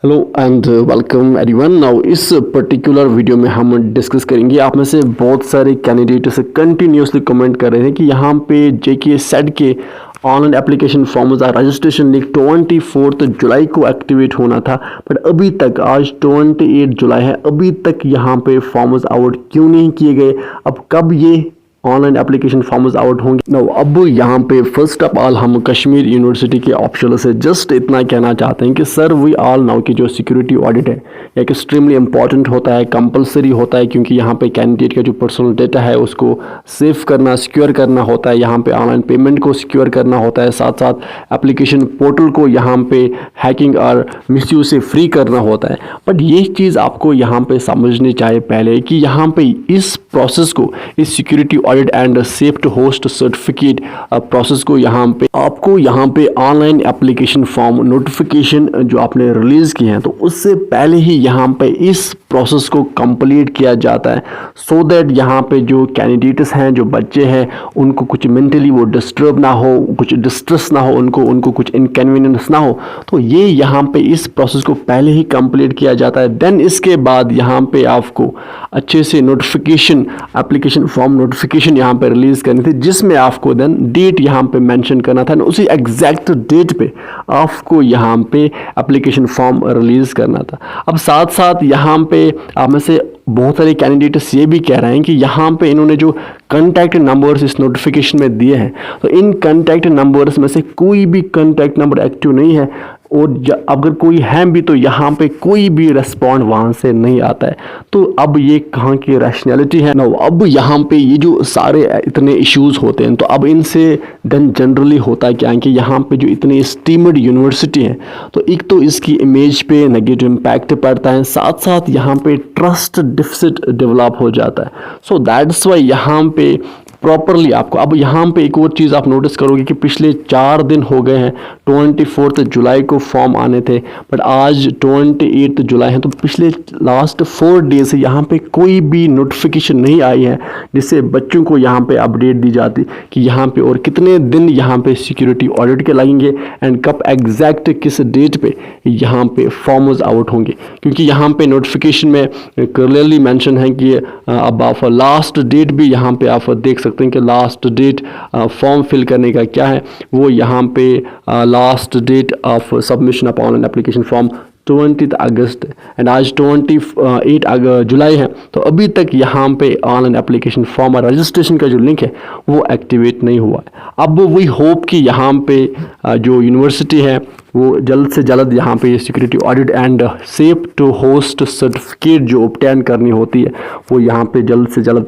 Hello and welcome everyone. Now इस particular video में हम डिस्कस करेंगे, आप में से बहुत सारे कैंडिडेट से कंटिन्यूसली कमेंट कर रहे हैं कि यहाँ पे जेके सेट के online application forms registration link 24 जुलाई को एक्टिवेट होना था, बट अभी तक आज 28 जुलाई है, अभी तक यहाँ पे फॉर्म्स आउट क्यों नहीं किए गए। अब कब ये ऑनलाइन एप्लीकेशन फॉर्म्स आउट होंगे। नो, अब यहाँ पे फर्स्ट ऑफ ऑल हम कश्मीर यूनिवर्सिटी के ऑप्शनल से जस्ट इतना कहना चाहते हैं कि सर वी ऑल नाउ की जो सिक्योरिटी ऑडिट है एक एक्सट्रीमली इंपॉर्टेंट होता है, कंपलसरी होता है, क्योंकि यहाँ पे कैंडिडेट का जो पर्सनल डेटा है उसको सेव करना, सिक्योर करना होता है, यहाँ पे ऑनलाइन पेमेंट को सिक्योर करना होता है, साथ साथ एप्लीकेशन पोर्टल को यहाँ पे हैकिंग और मिसयूज से फ्री करना होता है। बट ये चीज़ आपको यहाँ पे समझनी चाहिए पहले कि यहाँ पे इस प्रोसेस को, इस security audit and safe to host certificate process को यहाँ पे ऑनलाइन एप्लीकेशन फॉर्म नोटिफिकेशन जो आपने रिलीज किए हैं तो उससे पहले ही यहाँ पे इस प्रोसेस को कंप्लीट किया जाता है, सो दैट यहाँ पे जो कैंडिडेट्स हैं, जो बच्चे हैं, उनको कुछ मेंटली वो डिस्टर्ब ना हो, कुछ डिस्ट्रेस ना हो, उनको कुछ इनकन्वीनियंस ना हो। तो ये यहाँ पे इस प्रोसेस को पहले ही कंप्लीट किया जाता है। देन इसके बाद यहाँ पे आपको अच्छे से नोटिफिकेशन, एप्लीकेशन फॉर्म नोटिफिकेशन यहाँ पे रिलीज करनी थी, जिसमें आपको देन डेट यहाँ पे मेंशन करना था, उसी एग्जैक्ट डेट पे आपको यहाँ पे एप्लीकेशन फॉर्म रिलीज करना था। अब साथ साथ यहाँ पे आप में से बहुत सारे कैंडिडेट्स ये भी कह रहे हैं कि यहाँ पे इन्होंने जो कॉन्टैक्ट नंबर्स इस नोटिफिकेशन में दिए हैं तो इन कॉन्टैक्ट नंबर्स में से कोई भी कॉन्टैक्ट नंबर एक्टिव नहीं है, और अगर कोई है भी तो यहाँ पे कोई भी रिस्पॉन्ड वहाँ से नहीं आता है। तो अब ये कहाँ की रैशनैलिटी है ना। अब यहाँ पे ये जो सारे इतने इश्यूज होते हैं तो अब इनसे देन जनरली होता है क्या है कि यहाँ पे जो इतनी एस्टीम्ड यूनिवर्सिटी है तो एक तो इसकी इमेज पे नेगेटिव इम्पैक्ट पड़ता है, साथ साथ यहाँ पे ट्रस्ट डिफिसिट डेवलप हो जाता है। सो दैट्स वाई यहाँ पे प्रॉपरली आपको, अब यहाँ पे एक और चीज़ आप नोटिस करोगे कि पिछले 4 दिन हो गए हैं, 24 जुलाई को फॉर्म आने थे, बट आज 28 जुलाई है, तो पिछले लास्ट 4 डेज से यहाँ पे कोई भी नोटिफिकेशन नहीं आई है जिससे बच्चों को यहाँ पे अपडेट दी जाती कि यहाँ पे और कितने दिन यहाँ पे सिक्योरिटी ऑडिट के लगेंगे एंड कब एग्जैक्ट किस डेट पे यहाँ पे फॉर्म्स आउट होंगे। क्योंकि यहाँ पे नोटिफिकेशन में क्लियरली मेंशन है कि अब आप लास्ट डेट भी यहाँ पे आप देख सकते हैं कि लास्ट डेट फॉर्म फिल करने का क्या है, वो यहाँ पे last date of submission of online application form 20 अगस्त एंड आज 28 जुलाई है। तो अभी तक यहाँ पे ऑनलाइन एप्लीकेशन फॉर्म और रजिस्ट्रेशन का जो लिंक है वो एक्टिवेट नहीं हुआ है। अब वी होप कि यहाँ पे जो यूनिवर्सिटी है वो जल्द से जल्द यहाँ पे security audit and safe to host certificate जो ऑब्टेन करनी होती है वो यहाँ पे जल्द से जल्द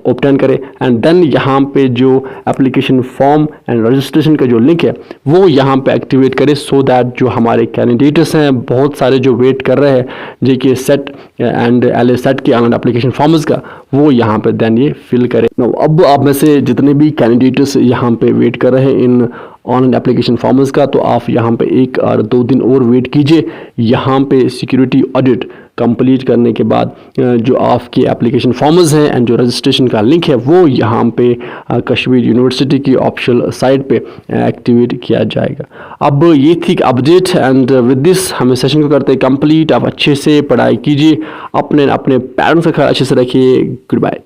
ऑब्टेन करे, एंड देन यहाँ पे जो एप्लीकेशन फॉर्म एंड रजिस्ट्रेशन का जो लिंक है वो यहाँ पे एक्टिवेट करे, सो दैट जो हमारे कैंडिडेट्स हैं बहुत सारे जो वेट कर रहे हैं जेके सेट एंड एलए सेट के ऑनलाइन एप्लीकेशन फॉर्म्स का, वो यहाँ पे देन ये फिल करे। अब आप में से जितने भी कैंडिडेट्स यहाँ पे वेट कर रहे हैं इन ऑनलाइन एप्लीकेशन फॉर्म्स का, तो आप यहाँ पे 1 और 2 दिन और वेट कीजिए। यहाँ पे सिक्योरिटी ऑडिट कंप्लीट करने के बाद जो आपके एप्लीकेशन फॉर्म्स हैं एंड जो रजिस्ट्रेशन का लिंक है वो यहाँ पे कश्मीर यूनिवर्सिटी की ऑफिशियल साइट पे एक्टिवेट किया जाएगा। अब ये थी अपडेट, एंड विद दिस हम इस सेशन को करते हैं कंप्लीट। आप अच्छे से पढ़ाई कीजिए, अपने पेरेंट्स का ख्याल अच्छे से रखिए। Good bye.